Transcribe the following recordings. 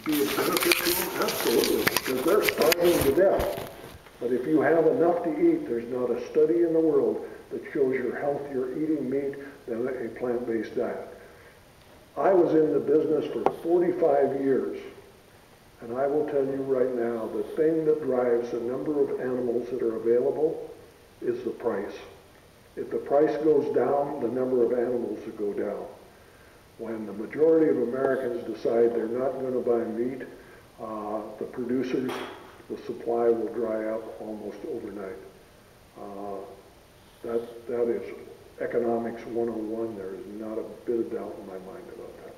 be of benefit to them? Absolutely, because they're starving to death. But if you have enough to eat, there's not a study in the world that shows you're healthier eating meat than a plant-based diet. I was in the business for 45 years, and I will tell you right now, the thing that drives the number of animals that are available is the price. If the price goes down, the number of animals will go down. When the majority of Americans decide they're not going to buy meat, the producers, the supply will dry up almost overnight. That is economics 101. There is not a bit of doubt in my mind about that.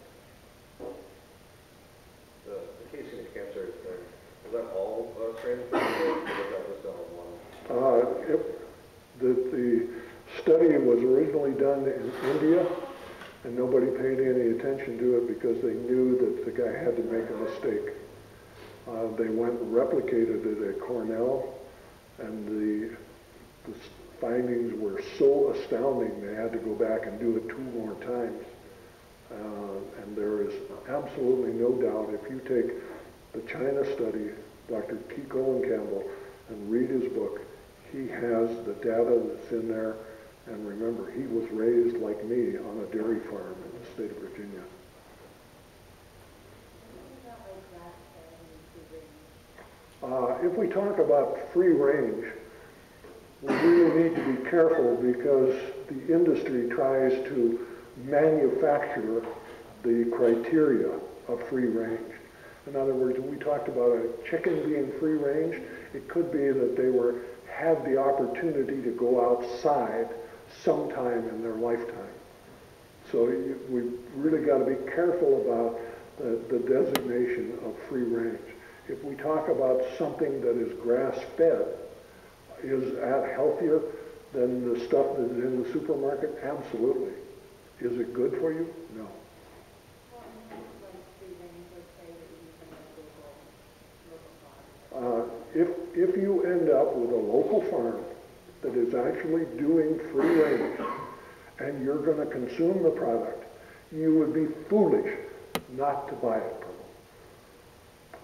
The casing of cancer, is that all strains or was that just on one? The study was originally done in India, and nobody paid any attention to it because they knew that the guy had to make a mistake. They went and replicated it at Cornell, and the findings were so astounding they had to go back and do it 2 more times. And there is absolutely no doubt, if you take the China study, Dr. T. Colin Campbell, and read his book, he has the data that's in there. And remember, he was raised like me on a dairy farm in the state of Virginia. If we talk about free range, we really need to be careful because the industry tries to manufacture the criteria of free range. In other words, when we talked about a chicken being free range, it could be that they had the opportunity to go outside sometime in their lifetime. So we've really got to be careful about the designation of free range. If we talk about something that is grass-fed, is that healthier than the stuff that's in the supermarket? Absolutely. Is it good for you? No. If you end up with a local farm that is actually doing free range and you're going to consume the product, you would be foolish not to buy it from them.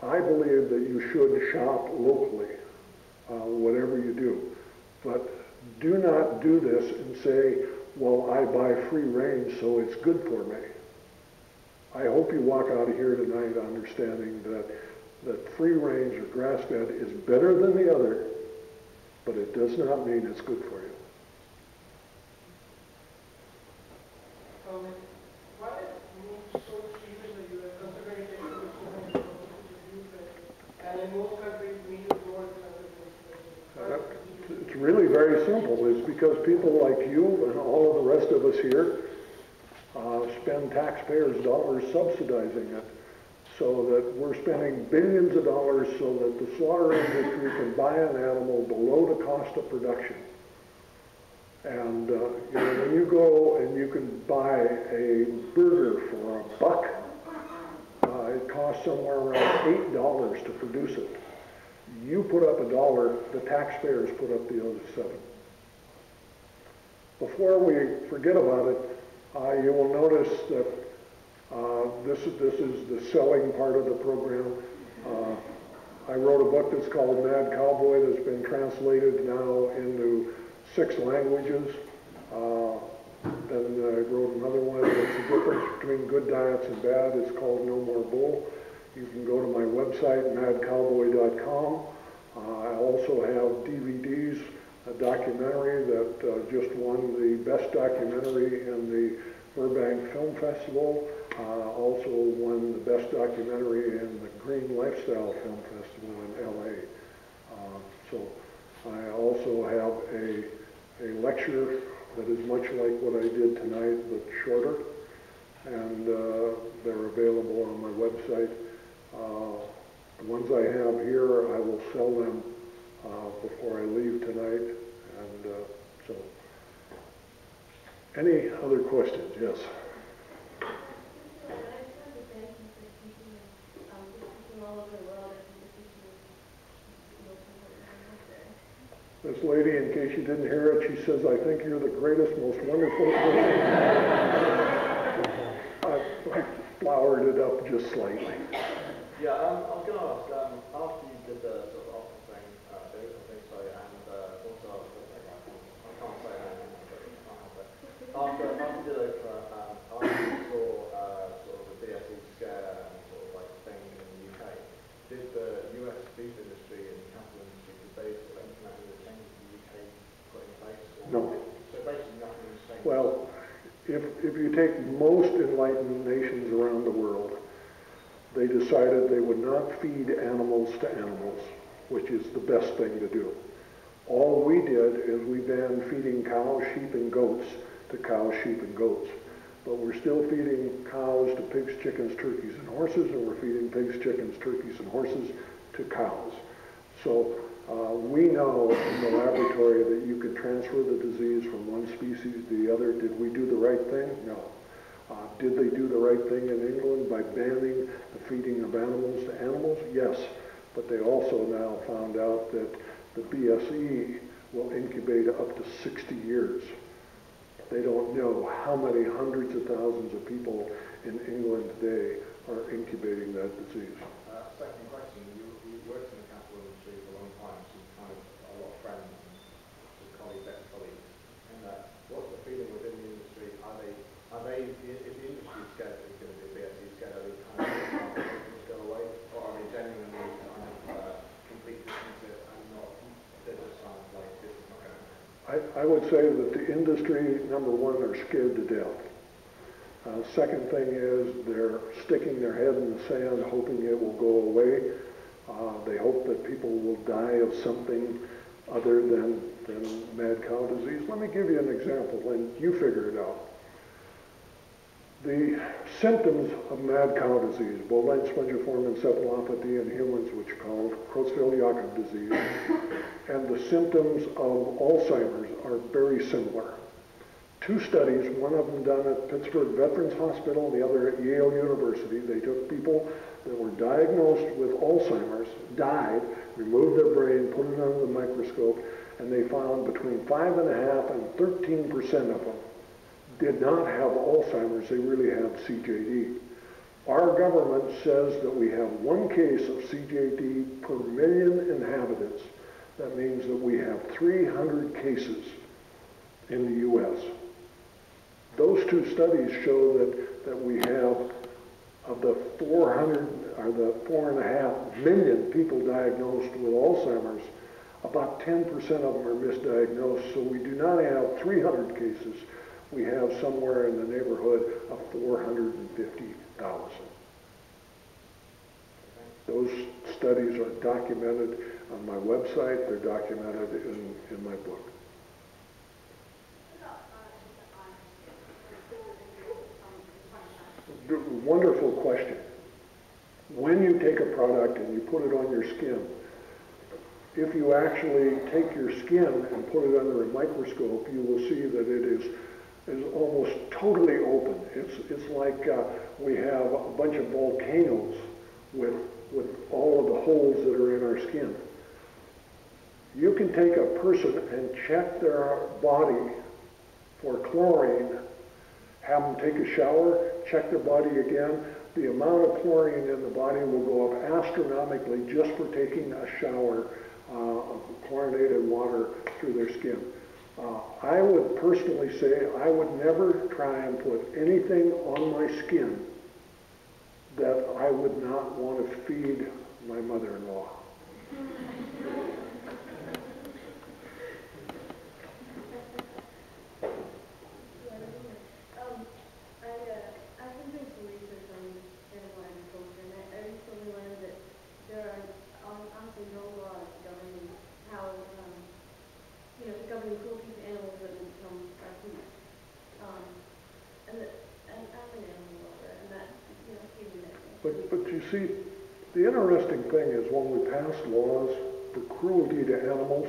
I believe that you should shop locally, whatever you do. But do not do this and say, well, I buy free range, so it's good for me. I hope you walk out of here tonight understanding that free range or grass-fed is better than the other, but it does not mean it's good for you. Why is meat so cheap in the U.S. considering it takes so much to produce it? And in most countries, meat is more expensive. It's really very simple. It's because people like you and all of the rest of us here spend taxpayers' dollars subsidizing it, so that we're spending billions of dollars so that the slaughter industry can buy an animal below the cost of production. And when you go and you can buy a burger for $1, it costs somewhere around $8 to produce it. You put up $1, the taxpayers put up the other $7. Before we forget about it, you will notice that this is the selling part of the program. I wrote a book that's called Mad Cowboy that's been translated now into 6 languages. Then I wrote another one that's the difference between good diets and bad. It's called No More Bull. You can go to my website, madcowboy.com. I also have DVDs, a documentary that just won the best documentary in the Burbank Film Festival. Also won the best documentary in the Green Lifestyle Film Festival in LA. So I also have a lecture that is much like what I did tonight, but shorter. And they're available on my website. The ones I have here, I will sell them before I leave tonight. And so, any other questions? Yes. This lady, in case you didn't hear it, she says, I think you're the greatest, most wonderful person. I flowered it up just slightly. Yeah, I was going to ask, after you did the sort of opera thing, I think so, and also, I can't say that, but I can't help it. After you did Oprah, after you saw sort of the BSE scare and sort of like thing in the UK, did the US beef industry and cattle industry, did they sort of implement any of the changes the UK put in place? No. So basically nothing was changed? Well, if you take most enlightened nations around the world, they decided they would not feed animals to animals, which is the best thing to do. All we did is we banned feeding cows, sheep, and goats to cows, sheep, and goats. But we're still feeding cows to pigs, chickens, turkeys, and horses, and we're feeding pigs, chickens, turkeys, and horses to cows. So we know in the laboratory that you can transfer the disease from one species to the other. Did we do the right thing? No. Did they do the right thing in England by banning the feeding of animals to animals? Yes, but they also now found out that the BSE will incubate up to 60 years. They don't know how many hundreds of thousands of people in England today are incubating that disease. Second question, you worked in the cattle industry for a long time, so you've kind of got a lot of friends and colleagues, ex-colleagues. And what's the feeling within the industry? Are they, if the industry is scared there's going to be a BSE scare, are they kind of just go away? Or are they genuinely kind of completely dismiss it and not, they're just kind of like, this is not going to happen? I would say that the industry, number one, are scared to death. Second thing is they're sticking their head in the sand, hoping it will go away. They hope that people will die of something other than mad cow disease. Let me give you an example, and you figure it out. The symptoms of mad cow disease, bovine spongiform encephalopathy in humans, which are called Creutzfeldt-Jakob disease, and the symptoms of Alzheimer's are very similar. Two studies, one of them done at Pittsburgh Veterans Hospital, the other at Yale University. They took people that were diagnosed with Alzheimer's, died, removed their brain, put it under the microscope, and they found between 5.5% and 13% of them did not have Alzheimer's, they really have CJD. Our government says that we have one case of CJD per million inhabitants. That means that we have 300 cases in the U.S. Those two studies show that we have, of the 4.5 million people diagnosed with Alzheimer's, about 10% of them are misdiagnosed, so we do not have 300 cases. We have somewhere in the neighborhood of 450,000. Those studies are documented on my website. They're documented in my book. Wonderful question. When you take a product and you put it on your skin, if you actually take your skin and put it under a microscope, you will see that it is almost totally open. It's like we have a bunch of volcanoes with all of the holes that are in our skin. You can take a person and check their body for chlorine, have them take a shower, check their body again. The amount of chlorine in the body will go up astronomically just for taking a shower of chlorinated water through their skin. I would personally say I would never try and put anything on my skin that I would not want to feed my mother-in-law. I've been doing some research on animal agriculture, and I recently learned that there are honestly no laws governing how, governing cruelty to animals that will become our food. And I'm an animal lover, and that, gave me that. But you see, the interesting thing is when we passed laws for cruelty to animals,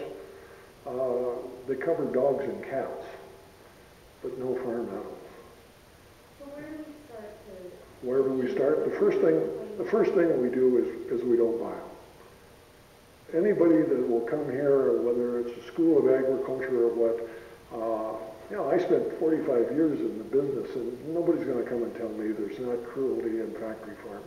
they cover dogs and cats, but no farm animals. So where do we start to... Where do we start? The first thing we do is we don't buy them. Anybody that will come here, whether it's a school of agriculture or what, I spent 45 years in the business, and nobody's going to come and tell me there's not cruelty in factory farming.